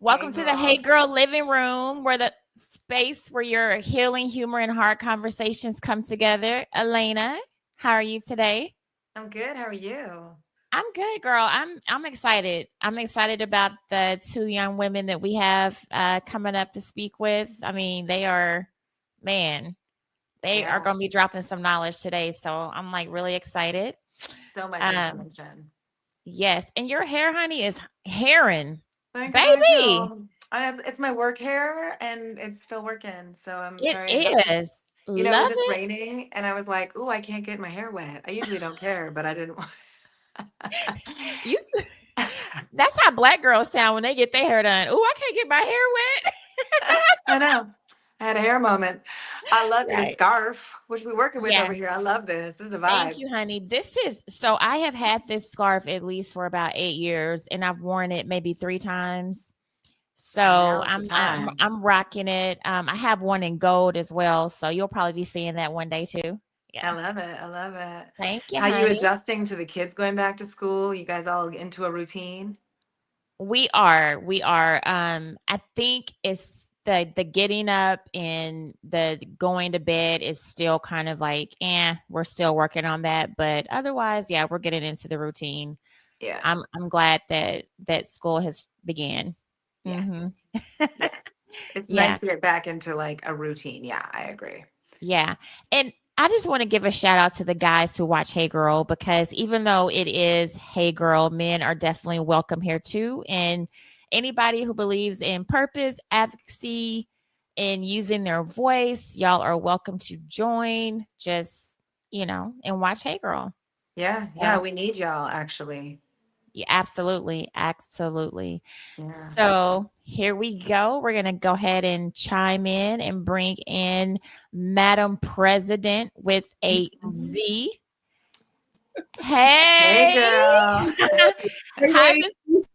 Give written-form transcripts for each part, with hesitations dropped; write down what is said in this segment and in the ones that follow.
Welcome Hey, to the Hey girl. Girl living room, where the space where your healing, humor, and hard conversations come together. Alaina, how are you today? I'm good. How are you? I'm good, girl. I'm excited. I'm excited about the two young women that we have coming up to speak with. I mean, man, they are Yeah, going to be dropping some knowledge today. So I'm like really excited. so much Um, information. yes, and your hair, honey, is herring, Thank you, thank baby. you. It's my work hair and it's still working. So I'm It very happy. is. It was Love just it. raining and I was like, "Ooh, I can't get my hair wet." I usually don't care, but I didn't want You That's how black girls sound when they get their hair done. "Ooh, I can't get my hair wet." I know. I had a hair moment. I love this Right. scarf, which we're working with over Yeah. here. I love this. This is a Thank vibe. you, honey. I have had this scarf at least for about 8 years, and I've worn it maybe 3 times. And So, now's the I'm time. I'm rocking it. I have one in gold as well, so you'll probably be seeing that one day too. I Yeah. love it. I love it. Thank you, How you honey. adjusting to the kids going back to school? You guys all into a routine? We are. I think it's the getting up and the going to bed is still kind of like, we're still working on that. But otherwise, yeah, we're getting into the routine. Yeah. I'm glad that school has began. Yes. Hmm. Yes. It's Yeah, nice to get back into like a routine. Yeah, I agree. yeah. And I just want to give a shout out to the guys who watch Hey Girl, because even though it is Hey Girl, men are definitely welcome here too. And anybody who believes in purpose, advocacy, and using their voice, y'all are welcome to join. Just, and watch Hey Girl. Yeah. Yeah. So, We need y'all actually. yeah, absolutely. Absolutely. Yeah. So here we go. We're going to go ahead and chime in and bring in Madam President with a Mhm. Z. Hey, Hey. girl. Hey, Hi, ladies.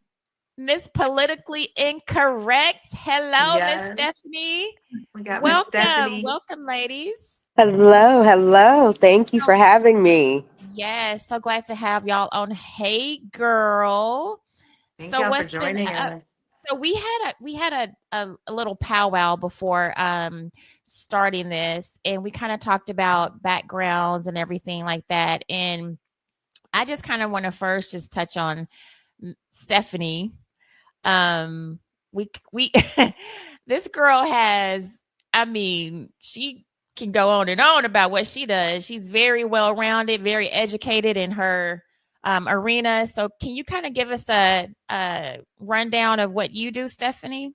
Miss Politically Incorrect. Hello, Miss Yes. Stephany. We got Miss Welcome. Stephany. Welcome, ladies. Hello, hello. Thank you So, for having me. yes, so glad to have y'all on Hey Girl. Thank So y'all for what's been joining us. so we had a little powwow before starting this, and we kind of talked about backgrounds and everything like that. And I just kind of want to first just touch on Stephany. We this girl has, I mean, she can go on and on about what she does. She's very well rounded, very educated in her arena. So, can you kind of give us a rundown of what you do, Stephany?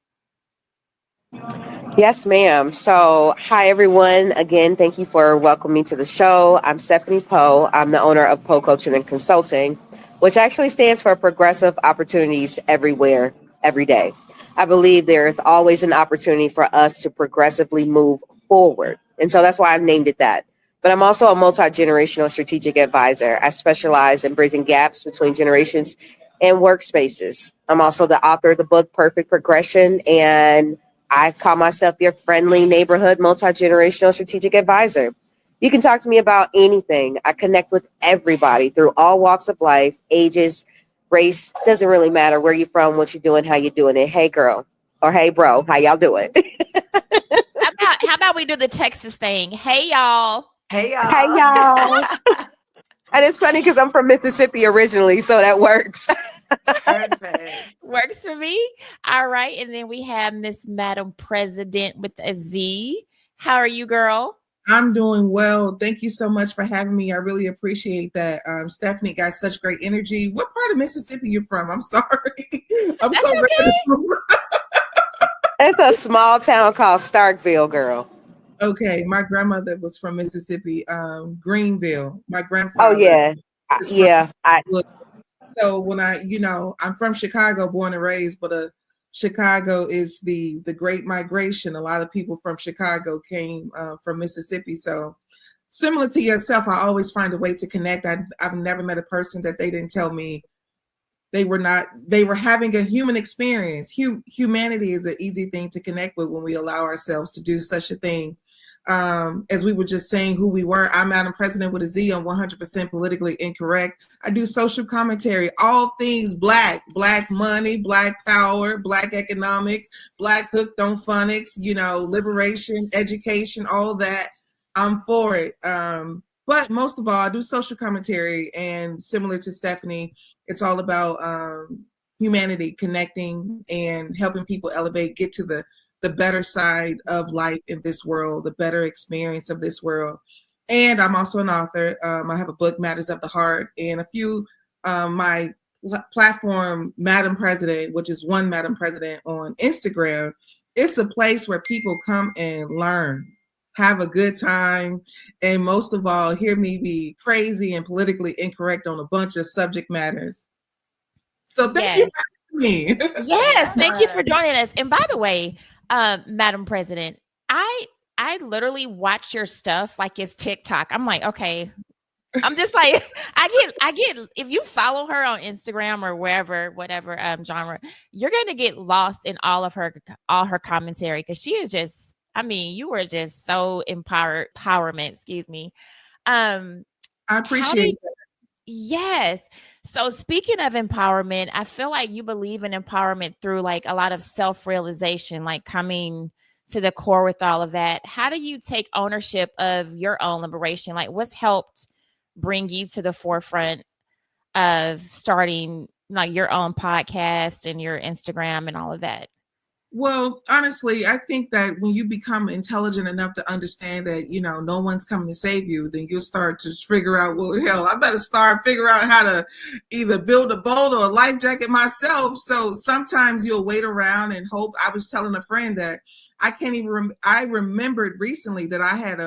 Yes, ma'am. So, hi, everyone. Again, thank you for welcoming me to the show. I'm Stephany Poe. I'm the owner of Poe Coaching and Consulting, which actually stands for Progressive Opportunities Everywhere, Every Day. I believe there is always an opportunity for us to progressively move forward. And so that's why I've named it that. But I'm also a multi generational strategic advisor. I specialize in bridging gaps between generations and workspaces. I'm also the author of the book Perfect Progression, and I call myself your friendly neighborhood multi generational strategic advisor. You can talk to me about anything. I connect with everybody through all walks of life, ages, race. Doesn't really matter where you're from, what you're doing, how you're doing it. Hey, girl, or hey, bro, how y'all doing? How about we do the Texas thing? Hey, y'all. Hey, Hey, y'all. y'all. And it's funny because I'm from Mississippi originally, so that works. Perfect. Works for me. All right, and then we have Miss Madam President with a Z. How are you, girl? I'm doing well. Thank you so much for having me. I really appreciate that. Stephanie got such great energy. What part of Mississippi you from? I'm sorry. I'm That's so okay. ready. It's a small town called Starkville, girl. Okay, my grandmother was from Mississippi, Greenville. My Oh, grandfather yeah. is from. Yeah. So when I'm from Chicago, born and raised, but Chicago is the Great Migration. A lot of people from Chicago came from Mississippi. So similar to yourself, I always find a way to connect. I've never met a person that they didn't tell me they were not. They were having a human experience. Humanity is an easy thing to connect with when we allow ourselves to do such a thing. as we were just saying who we were. I'm Madam President with a Z on 100% politically incorrect. I do social commentary, all things Black money, Black power, Black economics, Black hooked on phonics, liberation, education, all that. I'm for it. But most of all, I do social commentary, and similar to Stephany, it's all about humanity, connecting and helping people elevate, get to the better side of life in this world, the better experience of this world. And I'm also an author. I have a book, Matters of the Heart, and a few, my platform, Madam President, which is One Madam President on Instagram. It's a place where people come and learn, have a good time, and most of all, hear me be crazy and politically incorrect on a bunch of subject matters. So thank you for having me. Yes, thank you for joining us. And by the way, Madam President, I literally watch your stuff like it's TikTok. I'm like, okay. I'm just like, I get if you follow her on Instagram or wherever, whatever genre, you're gonna get lost in all her commentary, because she is just, I mean, you were just so empowerment, excuse me. I appreciate that. Yes. So speaking of empowerment, I feel like you believe in empowerment through like a lot of self-realization, like coming to the core with all of that. How do you take ownership of your own liberation? Like, what's helped bring you to the forefront of starting like your own podcast and your Instagram and all of that? Well, honestly, I think that when you become intelligent enough to understand that, no one's coming to save you, then you'll start to figure out, well, hell, I better start figuring out how to either build a boat or a life jacket myself. So sometimes you'll wait around and hope. I was telling a friend that I can't even, I remembered recently that I had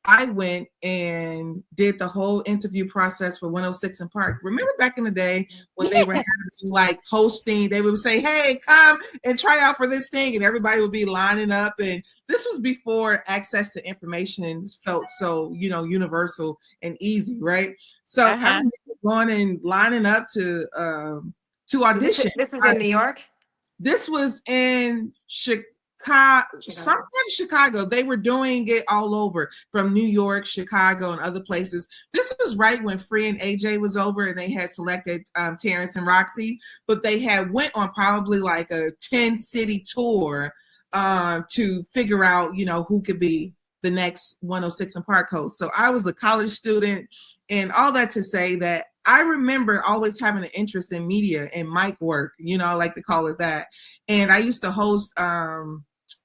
I went and did the whole interview process for 106 in Park. Remember back in the day when they were having like hosting, they would say, hey, come and try out for this thing. And everybody would be lining up. And this was before access to information felt so, universal and easy, right? So I remember going and lining up to audition. This is in New York? This was in Chicago. Somewhere in Chicago. They were doing it all over, from New York, Chicago, and other places. This was right when Free and AJ was over, and they had selected Terrence and Roxy, but they had went on probably like a 10-city tour to figure out, who could be the next 106 in Park host. So I was a college student, and all that to say that I remember always having an interest in media and mic work, I like to call it that. And I used to host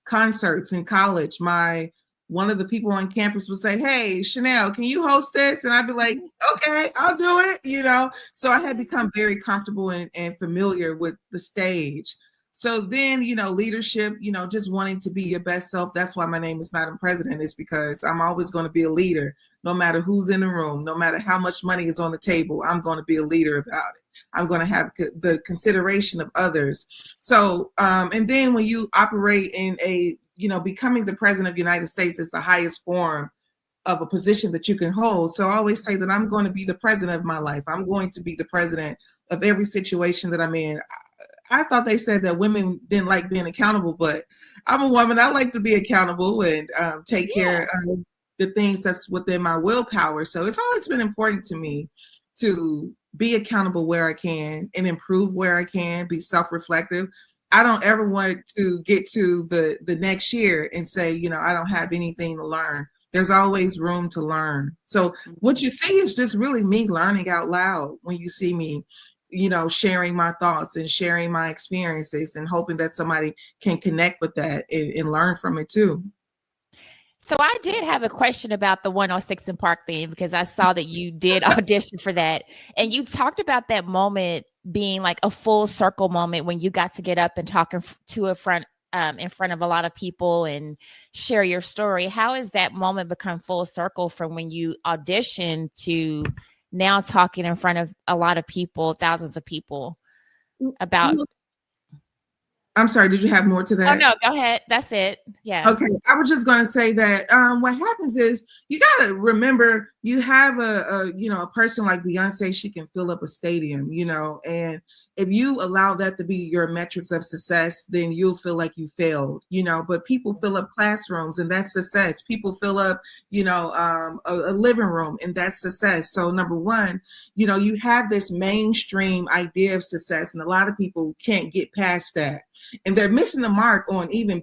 concerts in college. One of the people on campus would say, hey, Chanel, can you host this? And I'd be like, okay, I'll do it, So I had become very comfortable and familiar with the stage. So then, leadership, just wanting to be your best self. That's why my name is Madam President, is because I'm always going to be a leader, no matter who's in the room, no matter how much money is on the table. I'm going to be a leader about it. I'm going to have the consideration of others. So, and then when you operate in becoming the president of the United States is the highest form of a position that you can hold. So I always say that I'm going to be the president of my life. I'm going to be the president of every situation that I'm in. I thought they said that women didn't like being accountable, but I'm a woman. I like to be accountable and take care of the things that's within my willpower. So it's always been important to me to be accountable where I can and improve where I can, be self-reflective. I don't ever want to get to the next year and say, I don't have anything to learn. There's always room to learn. So what you see is just really me learning out loud when you see me, sharing my thoughts and sharing my experiences and hoping that somebody can connect with that and learn from it too. So I did have a question about the 106 in Park thing, because I saw that you did audition for that. And you talked about that moment being like a full circle moment when you got to get up and talk in front of a lot of people and share your story. How has that moment become full circle from when you auditioned to now talking in front of a lot of people, thousands of people about? I'm sorry, did you have more to that? Oh, no, go ahead. That's it. Yeah. Okay. I was just going to say that what happens is you got to remember you have a person like Beyonce, she can fill up a stadium, and if you allow that to be your metrics of success, then you'll feel like you failed, but people fill up classrooms and that's success. People fill up, a living room and that's success. So number one, you have this mainstream idea of success and a lot of people can't get past that. And they're missing the mark on even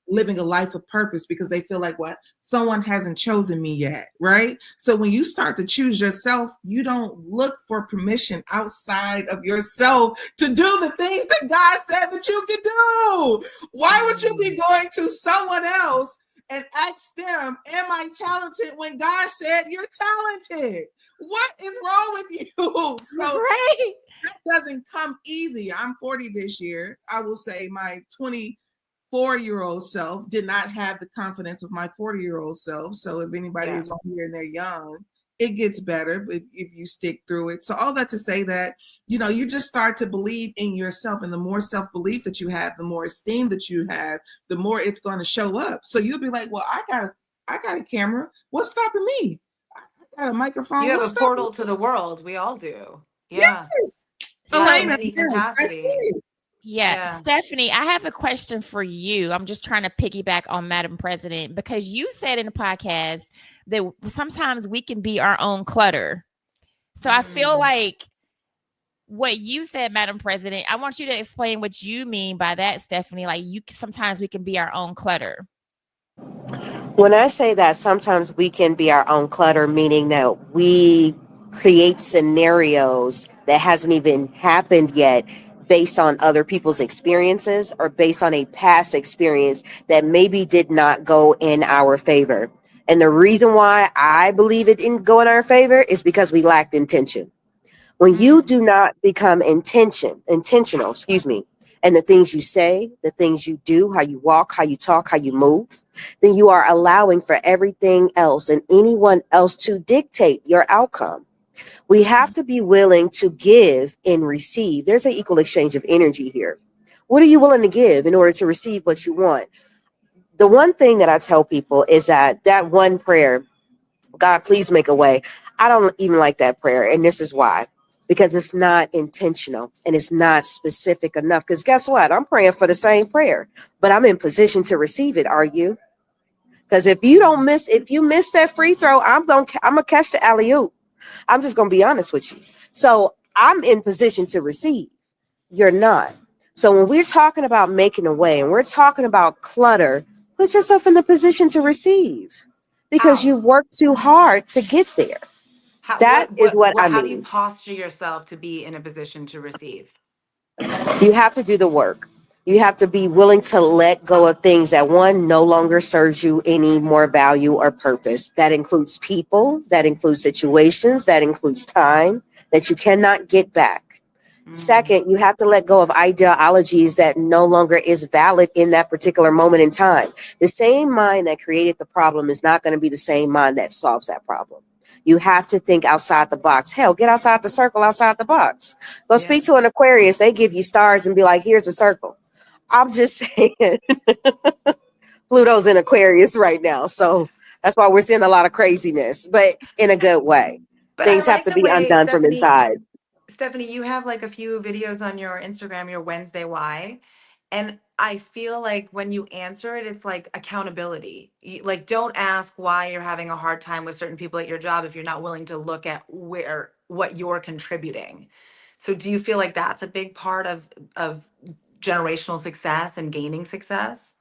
living a life of purpose because they feel like someone hasn't chosen me yet, right? So when you start to choose yourself, you don't look for permission outside of yourself to do the things that God said that you can do. Why would you be going to someone else and ask them, am I talented, when God said you're talented? What is wrong with you? So right. That doesn't come easy. I'm 40 this year. I will say my 24-year-old self did not have the confidence of my 40-year-old self. So if anybody is on here and they're young, it gets better if you stick through it. So all that to say that, you just start to believe in yourself, and the more self-belief that you have, the more esteem that you have, the more it's going to show up. So you'll be like, well, I got a camera. What's stopping me? I got a microphone. You have a portal to the world. We all do. Yeah. Yes. Alaina, Yeah. Stephany, I have a question for you. I'm just trying to piggyback on Madam President, because you said in the podcast that sometimes we can be our own clutter. So I feel like what you said, Madam President, I want you to explain what you mean by that, Stephany. Like, sometimes we can be our own clutter. When I say that sometimes we can be our own clutter, meaning that we create scenarios that hasn't even happened yet based on other people's experiences or based on a past experience that maybe did not go in our favor. And the reason why I believe it didn't go in our favor is because we lacked intention. When you do not become intentional, and the things you say, the things you do, how you walk, how you talk, how you move, then you are allowing for everything else and anyone else to dictate your outcome. We have to be willing to give and receive. There's an equal exchange of energy here. What are you willing to give in order to receive what you want? The one thing that I tell people is that one prayer, God, please make a way. I don't even like that prayer. And this is why. Because it's not intentional and it's not specific enough. Because guess what? I'm praying for the same prayer, but I'm in position to receive it. Are you? Because if you miss that free throw, I'm gonna catch the alley-oop. I'm just gonna be honest with you. So I'm in position to receive. You're not. So when we're talking about making a way and we're talking about clutter, put yourself in the position to receive, because you've worked too hard to get there. How do you posture yourself to be in a position to receive? You have to do the work. You have to be willing to let go of things that no longer serves you any more value or purpose. That includes people, that includes situations, that includes time that you cannot get back. Second, you have to let go of ideologies that no longer is valid in that particular moment in time. The same mind that created the problem is not going to be the same mind that solves that problem. You have to think outside the box. Hell, get outside the circle, outside the box. Go speak to an Aquarius. They give you stars and be like, here's a circle. I'm just saying, Pluto's in Aquarius right now. So that's why we're seeing a lot of craziness, but in a good way. But things have to be undone from inside. Stephany, you have like a few videos on your Instagram, your Wednesday Why. And I feel like when you answer it, it's like accountability. Like, don't ask why you're having a hard time with certain people at your job if you're not willing to look at what you're contributing. So do you feel like that's a big part of generational success and gaining success?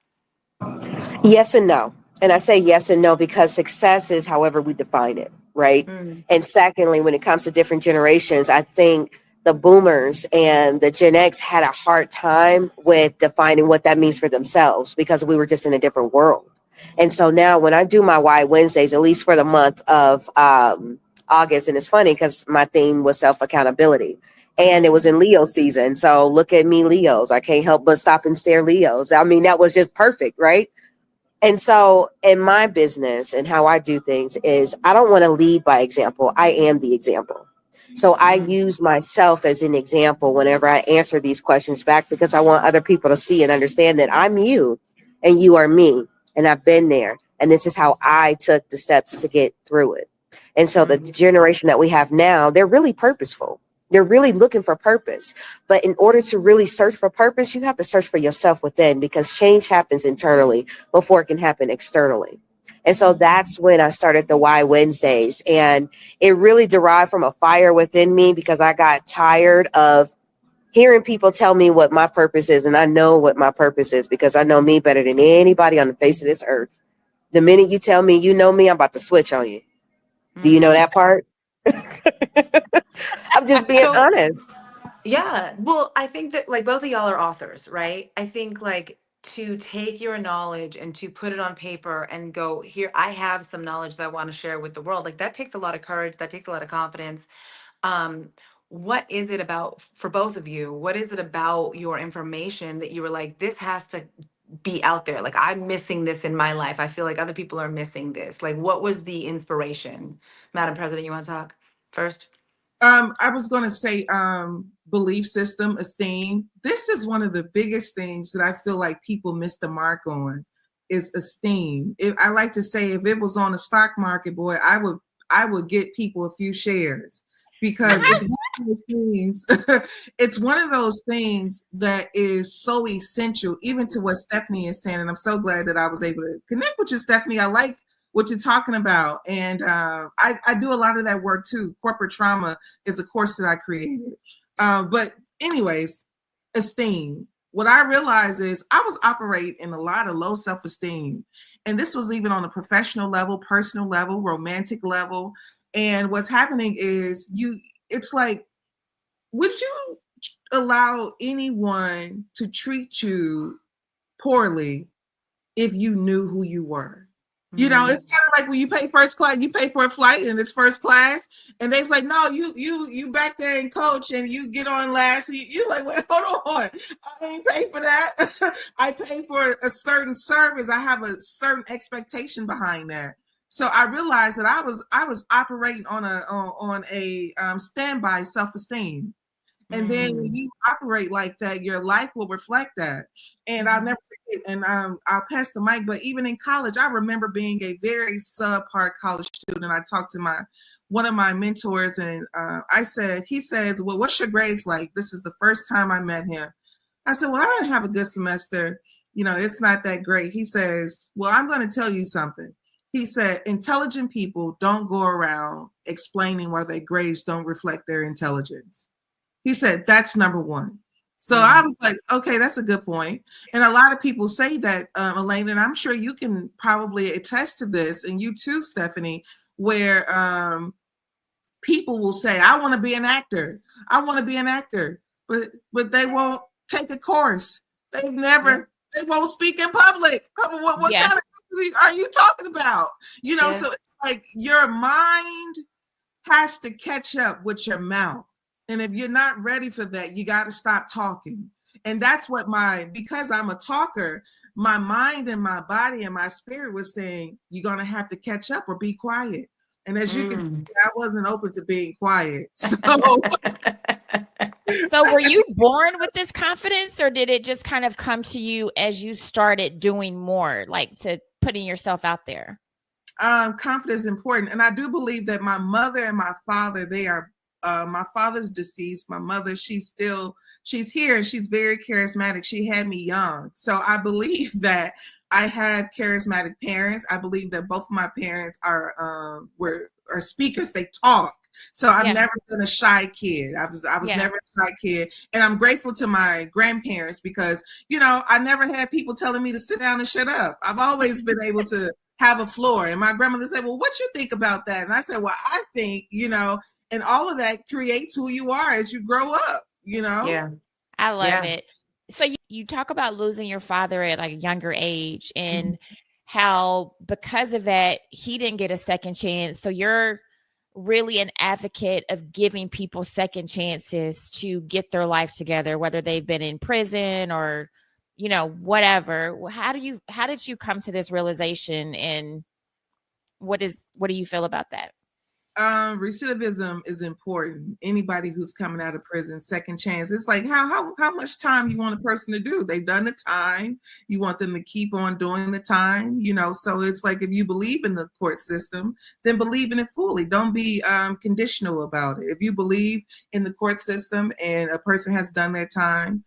Yes and no. And I say yes and no because success is however we define it, right? And secondly, when it comes to different generations, I think the boomers and the Gen X had a hard time with defining what that means for themselves because we were just in a different world. And so now when I do my Why Wednesdays, at least for the month of August, and it's funny because my theme was self-accountability. And it was in Leo season. So look at me, Leos. I can't help but stop and stare Leos. I mean, that was just perfect, right? And so in my business and how I do things is I don't want to lead by example. I am the example. So I use myself as an example whenever I answer these questions back because I want other people to see and understand that I'm you and you are me. And I've been there. And this is how I took the steps to get through it. And so the generation that we have now, they're really purposeful. They're really looking for purpose. But in order to really search for purpose, you have to search for yourself within, because change happens internally before it can happen externally. And so that's when I started the Why Wednesdays. And it really derived from a fire within me, because I got tired of hearing people tell me what my purpose is. And I know what my purpose is, because I know me better than anybody on the face of this earth. The minute you tell me you know me, I'm about to switch on you. Do you know that part? I'm just being honest. Yeah. Well, I think that like both of y'all are authors, right? I think like to take your knowledge and to put it on paper and go, here, I have some knowledge that I want to share with the world. Like that takes a lot of courage. That takes a lot of confidence. Um, what is it about for both of you? What is it about your information that you were like, this has to be out there? Like I'm missing this in my life. I feel like other people are missing this. Like what was the inspiration? Madam President, you want to talk first? I was going to say belief system, esteem. This is one of the biggest things that I feel like people miss the mark on, is esteem. I like to say, if it was on the stock market, boy, I would get people a few shares, because it's one of those things. It's one of those things that is so essential, even to what Stephany is saying. And I'm so glad that I was able to connect with you, Stephany. I like what you're talking about. And I do a lot of that work too. Corporate trauma is a course that I created. But anyways, esteem. What I realized is I was operating in a lot of low self-esteem. And this was even on a professional level, personal level, romantic level. And what's happening is it's like, would you allow anyone to treat you poorly if you knew who you were? You know, it's kind of like when you pay first class, you pay for a flight and it's first class, and they's like, no, you back there and coach and you get on last. You like, wait, hold on, I ain't pay for that. I pay for a certain service. I have a certain expectation behind that. So I realized that I was operating on a standby self-esteem. And then when you operate like that, your life will reflect that. And I'll never forget, and I'll pass the mic, but even in college, I remember being a very subpar college student. I talked to one of my mentors, and he says, well, what's your grades like? This is the first time I met him. I said, well, I didn't have a good semester. You know, it's not that great. He says, well, I'm going to tell you something. He said, intelligent people don't go around explaining why their grades don't reflect their intelligence. He said, that's number one. So I was like, okay, that's a good point. And a lot of people say that, Alaina, and I'm sure you can probably attest to this, and you too, Stephany, where people will say, I want to be an actor. I want to be an actor. But they won't take a course. They won't speak in public. What kind of acting are you talking about? You know, so it's like your mind has to catch up with your mouth. And if you're not ready for that, you got to stop talking. And that's what because I'm a talker, my mind and my body and my spirit was saying, you're going to have to catch up or be quiet. And as you can see, I wasn't open to being quiet. So were you born with this confidence, or did it just kind of come to you as you started doing more, like to putting yourself out there? Confidence is important. And I do believe that my mother and my father, they are my father's deceased. My mother, she's here and she's very charismatic. She had me young. So I believe that I had charismatic parents. I believe that both of my parents are speakers. They talk. So I've never been a shy kid. I was never a shy kid. And I'm grateful to my grandparents because, you know, I never had people telling me to sit down and shut up. I've always been able to have a floor. And my grandmother said, well, what you think about that? And I said, well, I think, you know, and all of that creates who you are as you grow up, you know? Yeah. I love it. So you talk about losing your father at like a younger age and how because of that, he didn't get a second chance. So you're really an advocate of giving people second chances to get their life together, whether they've been in prison or, you know, whatever. How did you come to this realization, and what do you feel about that? Recidivism is important. Anybody who's coming out of prison, second chance. It's like how much time you want a person to do? They've done the time. You want them to keep on doing the time, you know. So it's like, if you believe in the court system, then believe in it fully. Don't be conditional about it. If you believe in the court system and a person has done their time,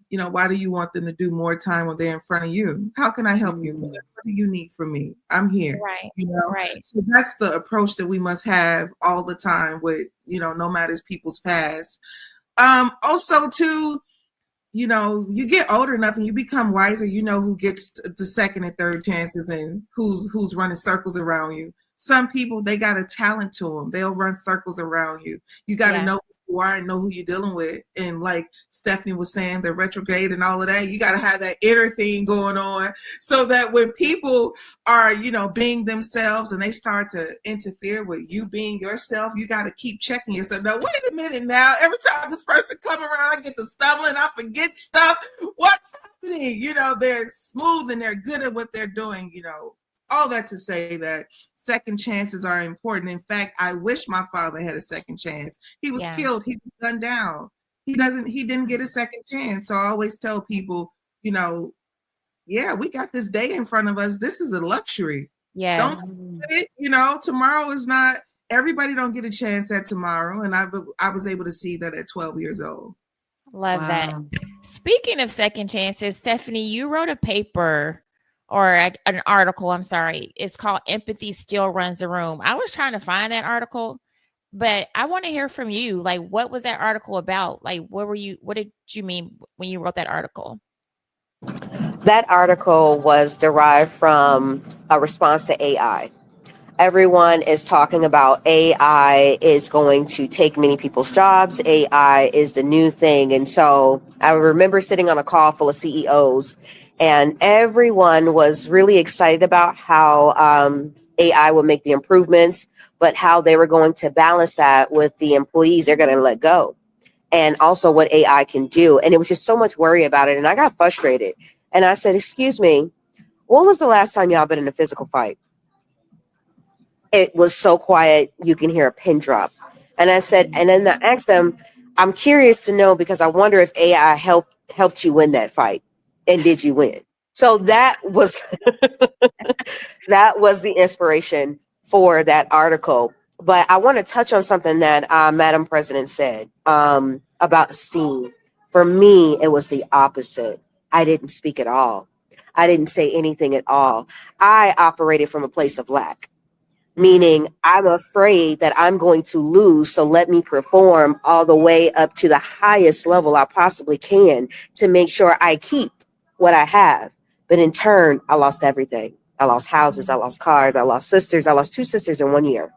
you know, why do you want them to do more time when they're in front of you? How can I help you? What do you need from me? I'm here. Right. You know, Right. so that's the approach that we must have all the time with, you know, no matter people's past. Also too, you know, you get older enough and you become wiser, you know who gets the second and third chances and who's running circles around you. Some people, they got a talent to them. They'll run circles around you. You got to know who you are and know who you're dealing with. And like Stephany was saying, the retrograde and all of that, you got to have that inner thing going on so that when people are, you know, being themselves and they start to interfere with you being yourself, you got to keep checking yourself. Now, wait a minute now. Every time this person come around, I get to stumbling, I forget stuff. What's happening? You know, they're smooth and they're good at what they're doing, you know. All that to say that second chances are important. In fact, I wish my father had a second chance. He was killed. He was gunned down. He didn't get a second chance. So I always tell people, you know, yeah, we got this day in front of us. This is a luxury. Yeah. Don't forget it. You know, tomorrow is not, everybody don't get a chance at tomorrow. And I was able to see that at 12 years old. Love that. Speaking of second chances, Stephany, you wrote a paper or an article, I'm sorry. It's called Empathy Still Runs the Room. I was trying to find that article, but I want to hear from you. Like, what was that article about? Like, what did you mean when you wrote that article? That article was derived from a response to AI. Everyone is talking about AI is going to take many people's jobs. AI is the new thing. And so I remember sitting on a call full of CEOs, and everyone was really excited about how AI would make the improvements, but how they were going to balance that with the employees they're going to let go, and also what AI can do. And it was just so much worry about it. And I got frustrated. And I said, excuse me, when was the last time y'all been in a physical fight? It was so quiet, you can hear a pin drop. And I said, and then I asked them, I'm curious to know, because I wonder if AI helped you win that fight. And did you win? So that was that was the inspiration for that article. But I want to touch on something that Madam President said about esteem. For me, it was the opposite. I didn't speak at all. I didn't say anything at all. I operated from a place of lack, meaning I'm afraid that I'm going to lose. So let me perform all the way up to the highest level I possibly can to make sure I keep what I have. But in turn, I lost everything. I lost houses. I lost cars. I lost sisters. I lost 2 sisters in 1 year.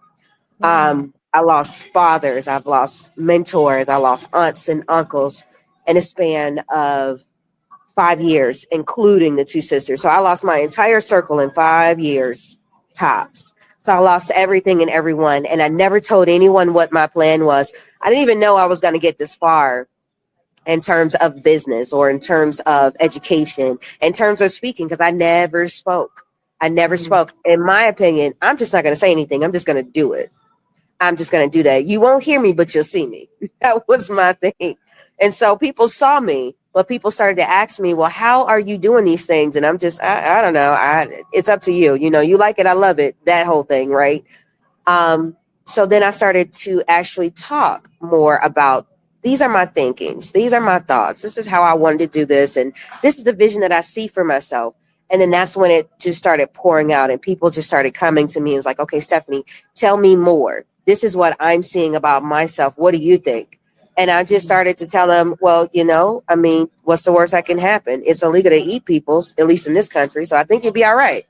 I lost fathers. I've lost mentors. I lost aunts and uncles in a span of 5 years, including the 2 sisters. So I lost my entire circle in 5 years tops. So I lost everything and everyone. And I never told anyone what my plan was. I didn't even know I was going to get this far in terms of business or in terms of education, in terms of speaking, because I never spoke. I never spoke. In my opinion, I'm just not going to say anything. I'm just going to do it. I'm just going to do that. You won't hear me, but you'll see me. That was my thing. And so people saw me, but people started to ask me, well, how are you doing these things? And I'm just, I don't know. It's up to you. You know, you like it. I love it. That whole thing. Right. So then I started to actually talk more about, these are my thinkings. These are my thoughts. This is how I wanted to do this. And this is the vision that I see for myself. And then that's when it just started pouring out and people just started coming to me and was like, okay, Stephany, tell me more. This is what I'm seeing about myself. What do you think? And I just started to tell them, well, you know, I mean, what's the worst that can happen? It's illegal to eat people, at least in this country. So I think you'd be all right.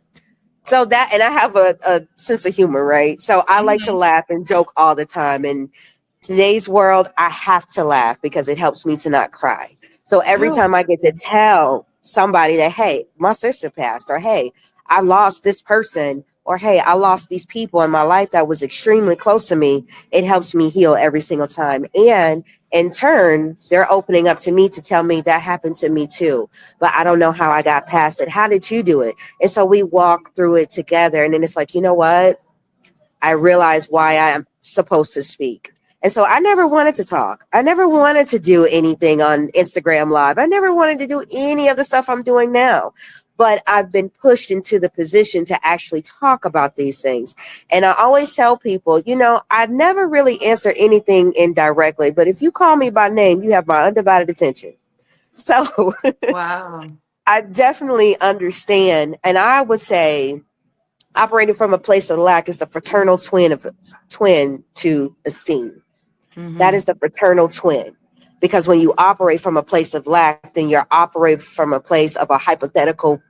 So that, and I have a sense of humor, right? So I like to laugh and joke all the time. And today's world, I have to laugh because it helps me to not cry. So every time I get to tell somebody that, hey, my sister passed, or hey, I lost this person, or hey, I lost these people in my life that was extremely close to me, it helps me heal every single time. And in turn, they're opening up to me to tell me that happened to me too, but I don't know how I got past it. How did you do it? And so we walk through it together. And then it's like, you know what? I realize why supposed to speak. And so I never wanted to talk. I never wanted to do anything on Instagram Live. I never wanted to do any of the stuff I'm doing now. But I've been pushed into the position to actually talk about these things. And I always tell people, I never really answer anything indirectly. But if you call me by name, you have my undivided attention. So Wow. I definitely understand. And I would say operating from a place of lack is the fraternal twin to esteem. That is the fraternal twin. Because when you operate from a place of lack, then you're operating from a place of a hypothetical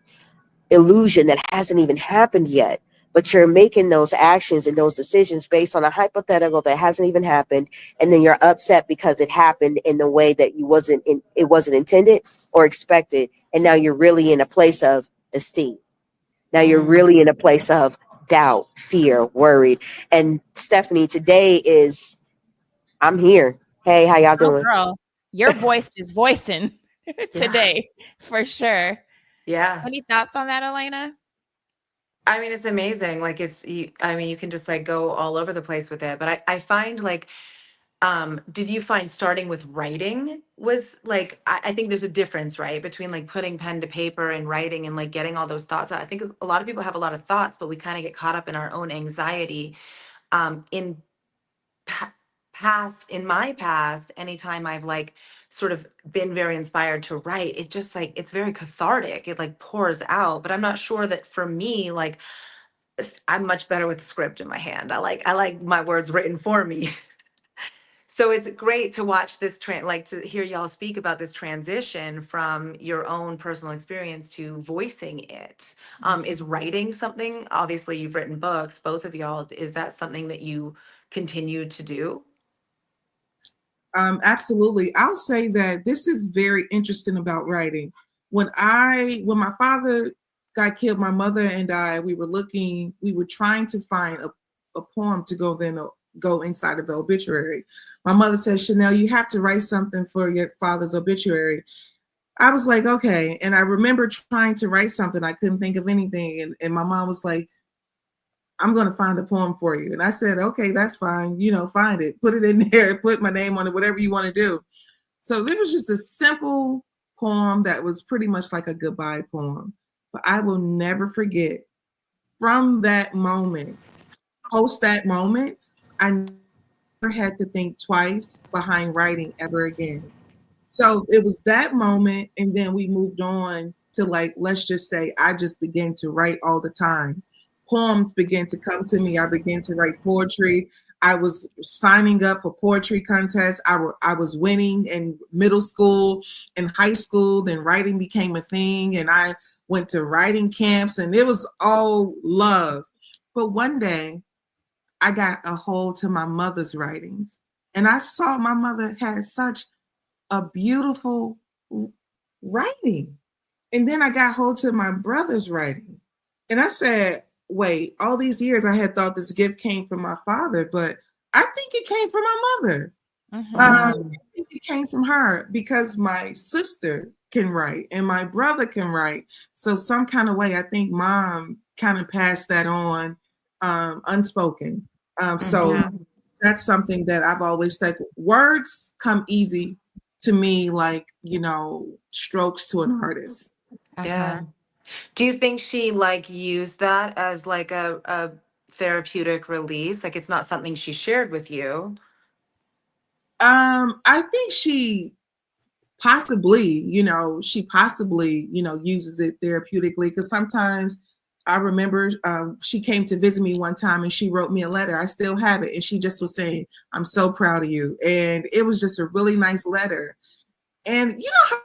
illusion that hasn't even happened yet. But you're making those actions and those decisions based on a hypothetical that hasn't even happened. And then you're upset because it happened in the way that it wasn't intended or expected. And now you're really in a place of esteem. Now you're really in a place of doubt, fear, worried. And Stephany, today I'm here. Hey, how y'all doing? Girl, your voice is voicing today for sure. Yeah. Any thoughts on that, Alaina? I mean, it's amazing. Like you can just like go all over the place with it. But I find like, did you find starting with writing was like, I think there's a difference, right? Between like putting pen to paper and writing and like getting all those thoughts out. I think a lot of people have a lot of thoughts, but we kind of get caught up in our own anxiety. In my past, anytime I've like sort of been very inspired to write, it just like, it's very cathartic. It like pours out, but I'm not sure that for me, like I'm much better with the script in my hand. I like my words written for me. So it's great to watch this to hear y'all speak about this transition from your own personal experience to voicing it. Is writing something, obviously you've written books, both of y'all, is that something that you continue to do? Absolutely. I'll say that this is very interesting about writing. When my father got killed, my mother and I, we were trying to find a poem to go inside of the obituary. My mother said, Chanel, you have to write something for your father's obituary. I was like, okay. And I remember trying to write something. I couldn't think of anything. And my mom was like, I'm going to find a poem for you. And I said, okay, that's fine. Find it, put it in there, put my name on it, whatever you want to do. So it was just a simple poem that was pretty much like a goodbye poem. But I will never forget from that moment, post that moment, I never had to think twice behind writing ever again. So it was that moment. And then we moved on to like, let's just say I just began to write all the time. Poems began to come to me. I began to write poetry. I was signing up for poetry contests. I was winning in middle school and high school. Then writing became a thing. And I went to writing camps and it was all love. But one day I got a hold to my mother's writings and I saw my mother had such a beautiful writing. And then I got hold to my brother's writing. And I said, wait, all these years I had thought this gift came from my father, but I think it came from my mother. I think it came from her because my sister can write and my brother can write. So some kind of way, I think mom kind of passed that on unspoken. So that's something that I've always said. Words come easy to me, like, strokes to an artist. Yeah. Do you think she like used that as like a therapeutic release? Like it's not something she shared with you? I think she possibly, uses it therapeutically because sometimes I remember she came to visit me one time and she wrote me a letter. I still have it. And she just was saying, I'm so proud of you. And it was just a really nice letter. And how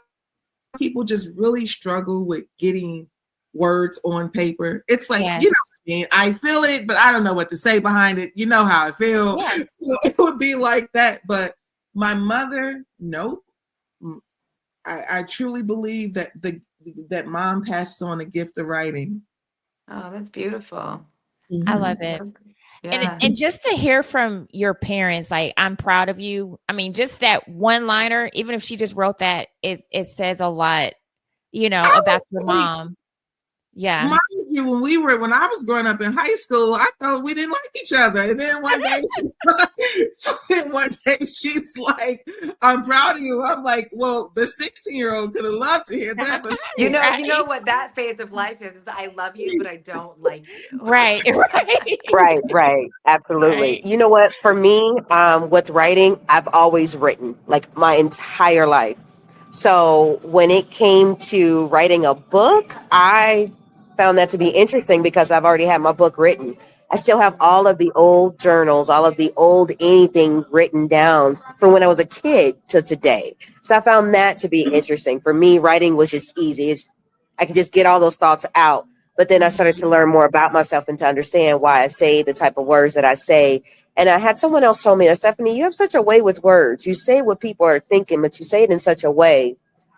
people just really struggle with getting words on paper. It's like, Yes. what I mean? I feel it, but I don't know what to say behind it. You know how I feel. Yes. So it would be like that. But my mother, nope. I truly believe that that mom passed on a gift of writing. Oh, that's beautiful. I love it. Yeah. And just to hear from your parents, like, I'm proud of you. I mean, just that one liner, even if she just wrote that, it says a lot, about your mom. Yeah. Mind you, when I was growing up in high school, I thought we didn't like each other. And then one day she's like, I'm proud of you. I'm like, well, the 16-year-old could have loved to hear that, but You know, Right. you know what that phase of life is I love you, but I don't like you. Right. Right. Right, absolutely. Right. You know what? For me, with writing, I've always written like my entire life. So when it came to writing a book, I found that to be interesting because I've already had my book written. I still have all of the old journals, all of the old anything written down from when I was a kid to today. So I found that to be interesting. For me, writing was just easy. I could just get all those thoughts out. But then I started to learn more about myself and to understand why I say the type of words that I say. And I had someone else tell me that, Stephany, you have such a way with words. You say what people are thinking, but you say it in such a way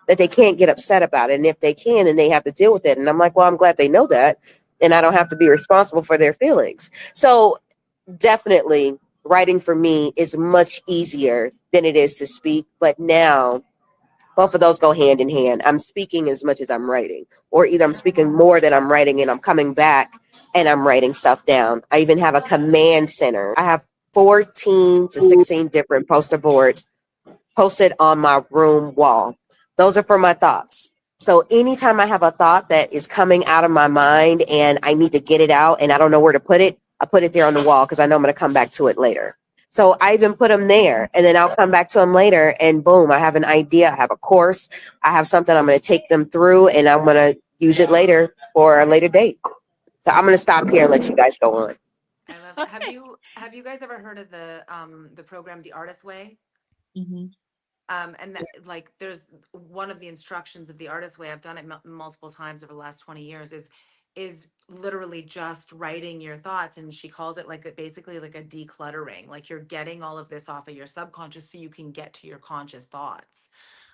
that they can't get upset about it. And if they can, then they have to deal with it. And I'm like, well, I'm glad they know that. And I don't have to be responsible for their feelings. So definitely writing for me is much easier than it is to speak. But now both of those go hand in hand. I'm speaking as much as I'm writing, or either I'm speaking more than I'm writing and I'm coming back and I'm writing stuff down. I even have a command center. I have 14 to 16 different poster boards posted on my room wall. Those are for my thoughts. So anytime I have a thought that is coming out of my mind and I need to get it out and I don't know where to put it, I put it there on the wall because I know I'm going to come back to it later. So I even put them there and then I'll come back to them later and boom, I have an idea. I have a course. I have something I'm going to take them through and I'm going to use it later for a later date. So I'm going to stop here and let you guys go on. I love. Have you guys ever heard of the program The Artist Way? Mm-hmm. And that, like, there's one of the instructions of The Artist Way. I've done it multiple times over the last 20 years. Is literally just writing your thoughts, and she calls it like basically like a decluttering. Like you're getting all of this off of your subconscious so you can get to your conscious thoughts.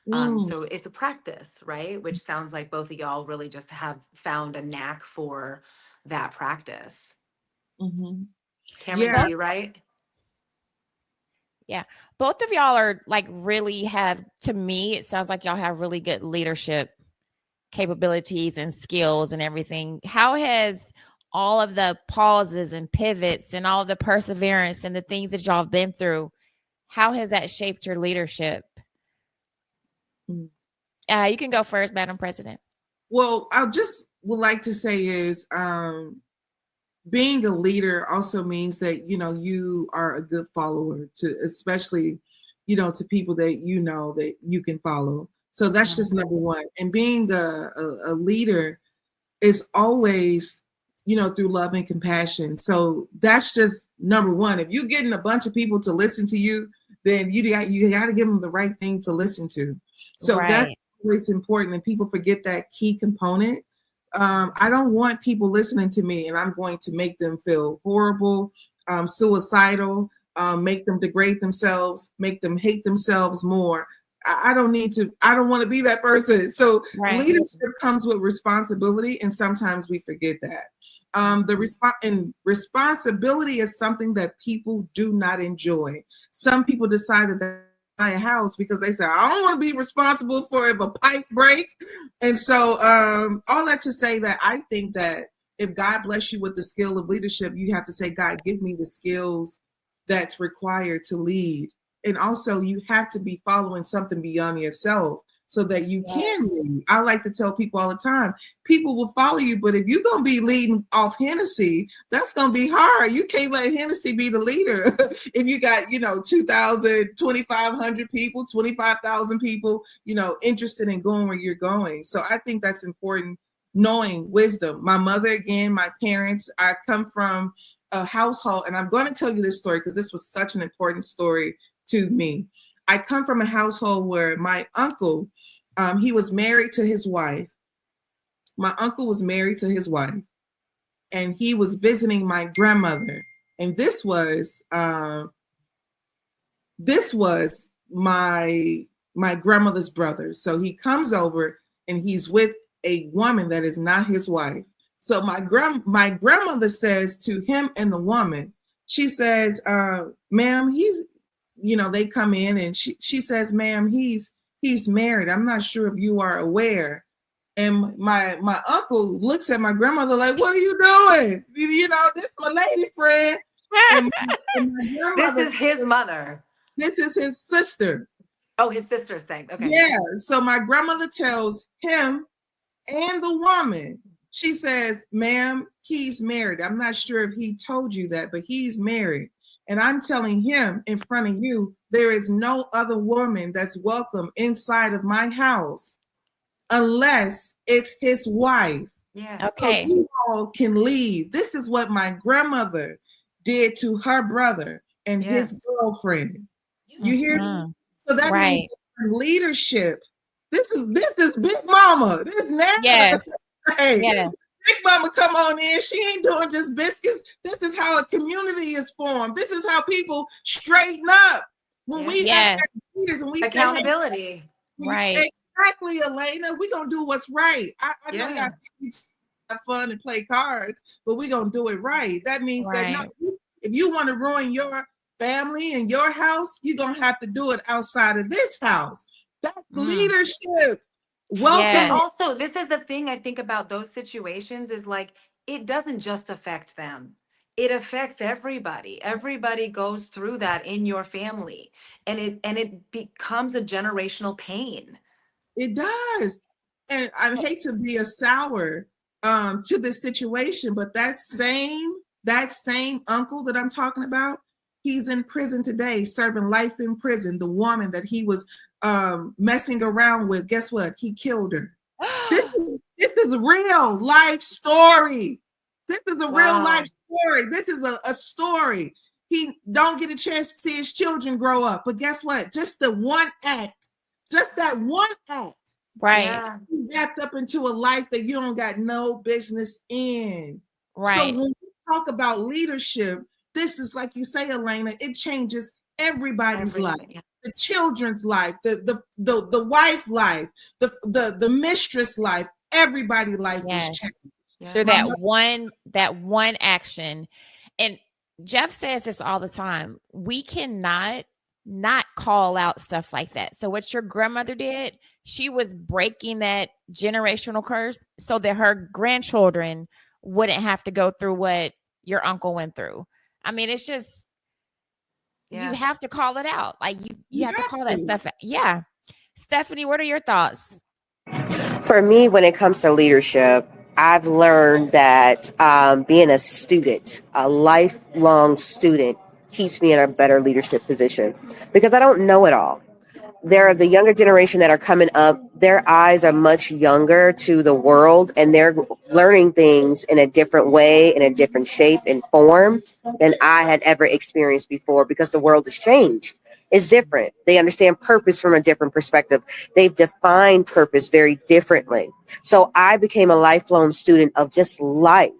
So it's a practice, right? Which sounds like both of y'all really just have found a knack for that practice. Mm-hmm. Cameron, Yeah. do you write? Yeah. Both of y'all are like really have, to me, it sounds like y'all have really good leadership capabilities and skills and everything. How has all of the pauses and pivots and all of the perseverance and the things that y'all have been through, how has that shaped your leadership? You can go first, Madam President. Well, I just would like to say is being a leader also means that, you are a good follower to, especially, to people that that you can follow. So that's just number one. And being a leader is always, through love and compassion. So that's just number one. If you're getting a bunch of people to listen to you, then you got to give them the right thing to listen to. So that's always important. And people forget that key component. I don't want people listening to me and I'm going to make them feel horrible, suicidal, make them degrade themselves, make them hate themselves more. I don't want to be that person. So leadership comes with responsibility, and sometimes we forget that. The responsibility is something that people do not enjoy. Some people decided that buy a house because they say, I don't want to be responsible for if a pipe break. And so all that to say that I think that if God bless you with the skill of leadership, you have to say, God, give me the skills that's required to lead. And also you have to be following something beyond yourself so that you can lead. I like to tell people all the time, people will follow you, but if you're going to be leading off Hennessy, that's going to be hard. You can't let Hennessy be the leader. If you got, 2,000, 2,500 people, 25,000 people, interested in going where you're going. So I think that's important, knowing wisdom. My mother, again, my parents, I come from a household, and I'm going to tell you this story because this was such an important story to me. I come from a household where my uncle, he was married to his wife. My uncle was married to his wife, and he was visiting my grandmother. And this was my grandmother's brother. So he comes over and he's with a woman that is not his wife. So my grandmother says to him and the woman, she says, ma'am, he's, they come in and she says, ma'am, he's married. I'm not sure if you are aware. And my uncle looks at my grandmother like, "What are you doing? You know, this is my lady friend." And my grandmother, This is his mother. this is his sister. Oh, his sister's saying. Okay. Yeah. So my grandmother tells him and the woman, she says, "Ma'am, he's married. I'm not sure if he told you that, but he's married. And I'm telling him in front of you, there is no other woman that's welcome inside of my house unless it's his wife. Yeah. Okay. So you all can leave." This is what my grandmother did to her brother and his girlfriend. You hear me? So that means leadership. This is Big Mama. This is Nana. Yes. Hey, Yeah. Big Mama, come on in. She ain't doing just biscuits. This is how a community is formed. This is how people straighten up. When we have leaders and we accountability. Say, right. Exactly, Alaina. We're gonna do what's right. I know y'all have fun and play cards, but we're gonna do it right. That means that if you want to ruin your family and your house, you're gonna have to do it outside of this house. That's leadership. Well, also, this is the thing I think about those situations is like, it doesn't just affect them. It affects everybody. Everybody goes through that in your family, and it becomes a generational pain. It does. And I hate to be a sour to this situation, but that same uncle that I'm talking about, he's in prison today, serving life in prison. The woman that he was messing around with, guess what? He killed her. This is a real life story. This is a real life story. This is a story. He don't get a chance to see his children grow up. But guess what? Just the one act, just that one act. Right. Yeah. He wrapped up into a life that you don't got no business in. Right. So when we talk about leadership, this is like you say, Alaina, it changes everybody's life. Yeah. The children's life, the wife life, the mistress life, everybody's life is changed. Through that one action. And Jeff says this all the time. We cannot not call out stuff like that. So what your grandmother did, she was breaking that generational curse so that her grandchildren wouldn't have to go through what your uncle went through. I mean, it's just, you have to call it out. Like you have to call that stuff out. Yeah. Stephany, what are your thoughts? For me, when it comes to leadership, I've learned that being a student, a lifelong student, keeps me in a better leadership position because I don't know it all. There are the younger generation that are coming up. Their eyes are much younger to the world, and they're learning things in a different way, in a different shape and form than I had ever experienced before because the world has changed. It's different. They understand purpose from a different perspective. They've defined purpose very differently. So I became a lifelong student of just life.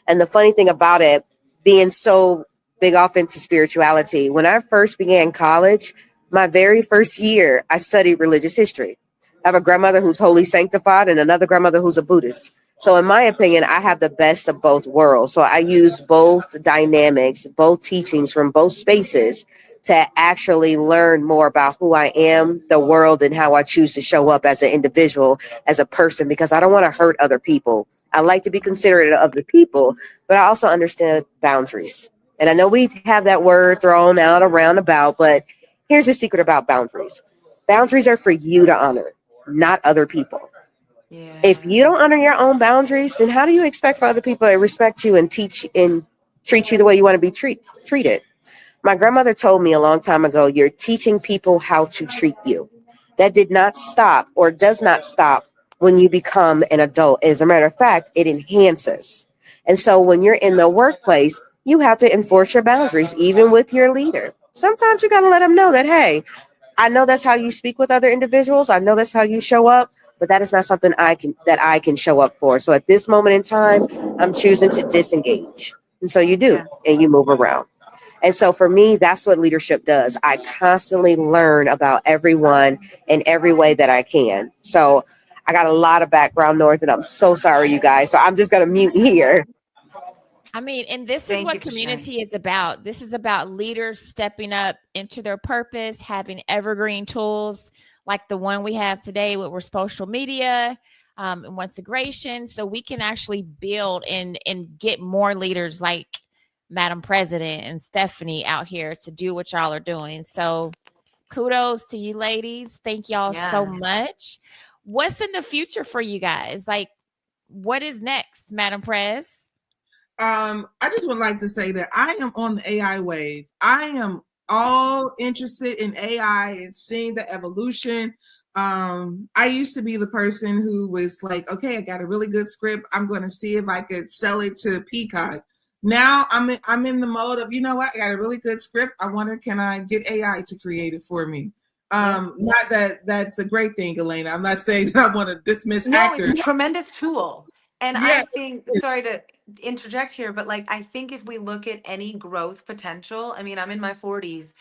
And the funny thing about it, being so big off into spirituality, when I first began college, my very first year, I studied religious history. I have a grandmother who's wholly sanctified and another grandmother who's a Buddhist. So in my opinion, I have the best of both worlds. So I use both dynamics, both teachings from both spaces to actually learn more about who I am, the world, and how I choose to show up as an individual, as a person, because I don't want to hurt other people. I like to be considerate of the people, but I also understand boundaries. And I know we have that word thrown out around about, but here's the secret about boundaries. Boundaries are for you to honor, not other people. Yeah. If you don't honor your own boundaries, then how do you expect for other people to respect you and teach and treat you the way you want to be treated? My grandmother told me a long time ago, you're teaching people how to treat you. That did not stop or does not stop when you become an adult. As a matter of fact, it enhances. And so when you're in the workplace, you have to enforce your boundaries, even with your leader. Sometimes you got to let them know that, hey, I know that's how you speak with other individuals. I know that's how you show up, but that is not something I can show up for. So at this moment in time, I'm choosing to disengage. And so you do, and you move around. And so for me, that's what leadership does. I constantly learn about everyone in every way that I can. So I got a lot of background noise, and I'm so sorry, you guys. So I'm just going to mute here. I mean, and this is what community is about. This is about leaders stepping up into their purpose, having evergreen tools like the one we have today with Respocial Media, in One2Gration, so we can actually build and get more leaders like Madam President and Stephany out here to do what y'all are doing. So kudos to you ladies. Thank y'all so much. What's in the future for you guys? Like, what is next, Madam Prez? I just would like to say that I am on the AI wave. I am all interested in AI and seeing the evolution. I used to be the person who was like, okay, I got a really good script. I'm going to see if I could sell it to Peacock. Now I'm in the mode of, you know what? I got a really good script. I wonder, can I get AI to create it for me? Not that that's a great thing, Alaina. I'm not saying that I want to dismiss actors. It's a tremendous tool. And I think, sorry to interject here, but like, I think if we look at any growth potential, I mean, I'm in my 40s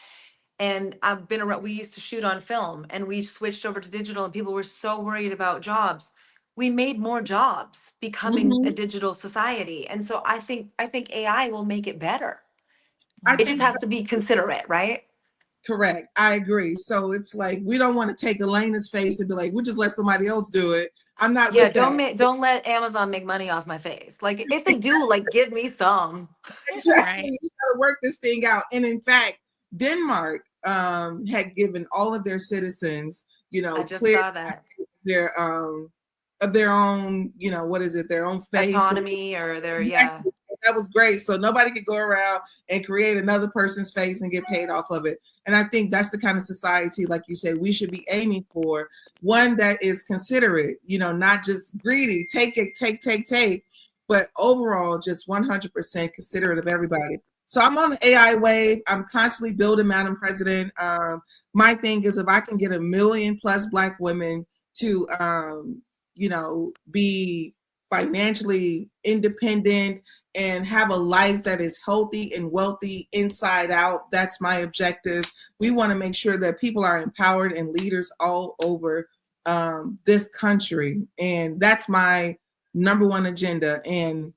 and I've been around, we used to shoot on film and we switched over to digital and people were so worried about jobs. We made more jobs becoming a digital society. And so I think AI will make it better. It just has to be considerate, right? Correct. I agree. So it's like, we don't want to take Alaina's face and be like, we'll just let somebody else do it. I'm not. Yeah, don't let Amazon make money off my face. Like if they do, like give me some. Exactly. Right. We gotta work this thing out. And in fact, Denmark had given all of their citizens, clear of their own, what is it, their own face, autonomy, or their That was great. So nobody could go around and create another person's face and get paid off of it. And I think that's the kind of society, like you said, we should be aiming for. One that is considerate, not just greedy, take, but overall just 100% considerate of everybody. So I'm on the AI wave. I'm constantly building Madam President. My thing is, if I can get 1 million plus Black women to, be financially independent and have a life that is healthy and wealthy inside out, that's my objective. We want to make sure that people are empowered and leaders all over this country. And that's my number one agenda. And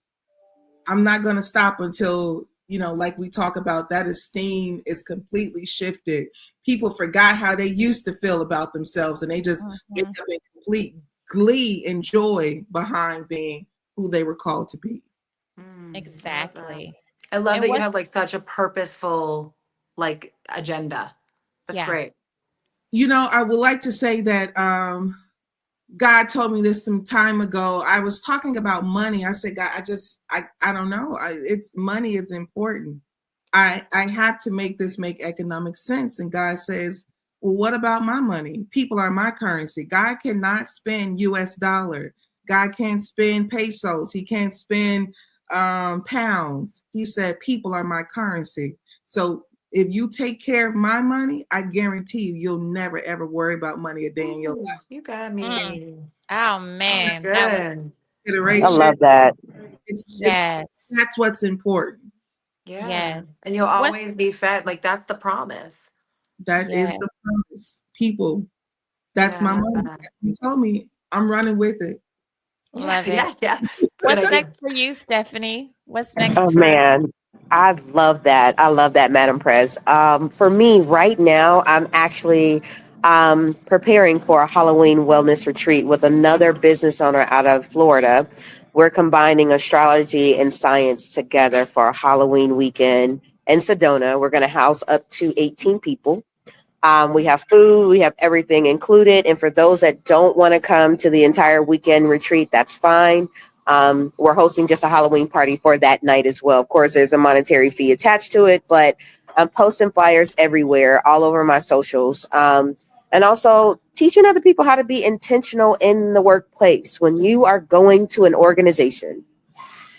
I'm not going to stop until, like we talk about, that esteem is completely shifted. People forgot how they used to feel about themselves, and they just get up in complete glee and joy behind being who they were called to be. Exactly. I love that you have like such a purposeful like agenda. That's great. I would like to say that God told me this some time ago. I was talking about money. I said, God, I don't know. It's money is important. I have to make this make economic sense. And God says, well, what about my money? People are my currency. God cannot spend US dollar. God can't spend pesos. He can't spend pounds. He said, people are my currency. So if you take care of my money, I guarantee you'll never, ever worry about money a day in your life. You got me. Oh, man. Good. I love that. That's what's important. Yeah. Yes. And you'll always be fed. Like, that's the promise. That is the promise. People, that's my money. You told me, I'm running with it. Love it. Yeah. What's next for you, Stephany? What's next? Oh, man. I love that. I love that, Madam Prez. For me right now, I'm actually preparing for a Halloween wellness retreat with another business owner out of Florida. We're combining astrology and science together for a Halloween weekend in Sedona. We're going to house up to 18 people. We have food, we have everything included. And for those that don't want to come to the entire weekend retreat, that's fine. We're hosting just a Halloween party for that night as well. Of course, there's a monetary fee attached to it, but I'm posting flyers everywhere, all over my socials. And also teaching other people how to be intentional in the workplace. When you are going to an organization,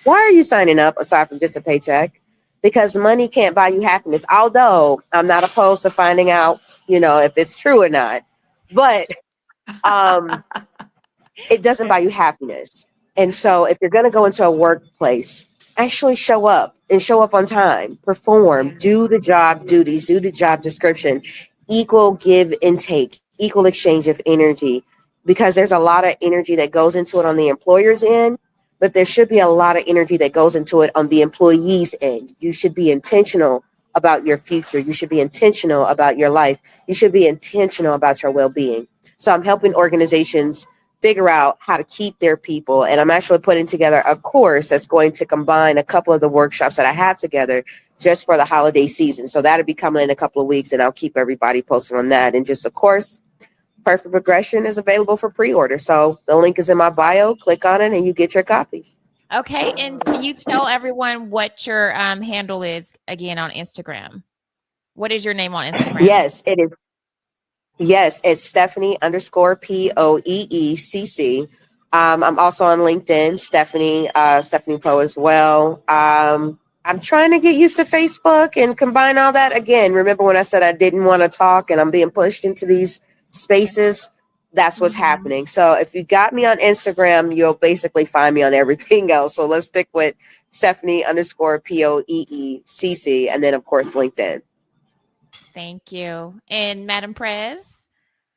why are you signing up aside from just a paycheck? Because money can't buy you happiness. Although I'm not opposed to finding out, if it's true or not. But it doesn't buy you happiness. And so if you're going to go into a workplace, actually show up and show up on time, perform, do the job duties, do the job description, equal give and take, equal exchange of energy, because there's a lot of energy that goes into it on the employer's end, but there should be a lot of energy that goes into it on the employee's end. You should be intentional about your future. You should be intentional about your life. You should be intentional about your well-being. So I'm helping organizations figure out how to keep their people. And I'm actually putting together a course that's going to combine a couple of the workshops that I have together just for the holiday season. So that'll be coming in a couple of weeks, and I'll keep everybody posted on that. And just, of course, Perfect Progression is available for pre-order. So the link is in my bio. Click on it and you get your copy. Okay. And can you tell everyone what your handle is again on Instagram? What is your name on Instagram? Yes, it is. Yes, it's Stephany _POEECC. I'm also on LinkedIn, Stephany Poe as well. I'm trying to get used to Facebook and combine all that. Again, remember when I said I didn't want to talk and I'm being pushed into these spaces? That's what's happening. So if you got me on Instagram, you'll basically find me on everything else. So let's stick with Stephany _POEECC, and then of course LinkedIn. Thank you. And Madam Prez,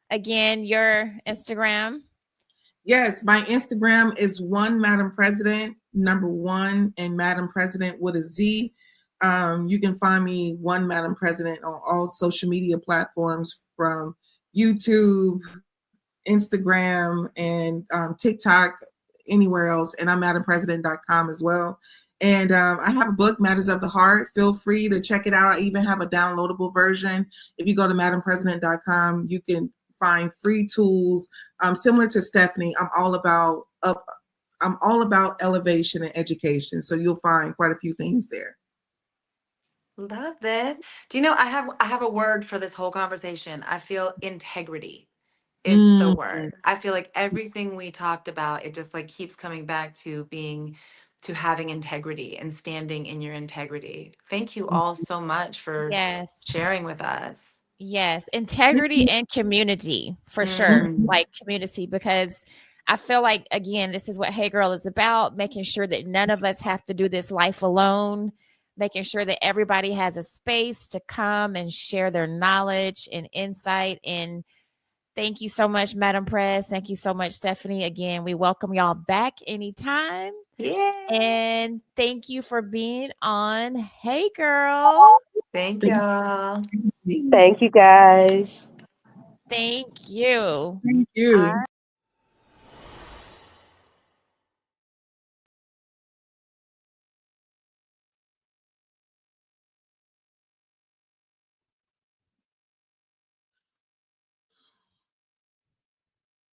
again, your Instagram. Yes, my Instagram is Madam President, #1, and Madam President with a Z. You can find me Madam President on all social media platforms, from YouTube, Instagram, and TikTok, anywhere else. And I'm MadamPresident.com as well. And I have a book, Matters of the Heart. Feel free to check it out. I even have a downloadable version. If you go to MadamPresident.com, you can find free tools. Similar to Stephany, I'm all about elevation and education. So you'll find quite a few things there. Love this. Do you know, I have a word for this whole conversation. I feel integrity is the word. I feel like everything we talked about, it just like keeps coming back to having integrity and standing in your integrity. Thank you all so much for sharing with us. Yes, integrity and community for sure. Like community, because I feel like, again, this is what Hey Girl is about, making sure that none of us have to do this life alone, making sure that everybody has a space to come and share their knowledge and insight. And thank you so much, Madam Prez. Thank you so much, Stephany. Again, we welcome y'all back anytime. Yeah. And thank you for being on Hey Girl. Thank y'all. Thank you, guys. Thank you. Thank you.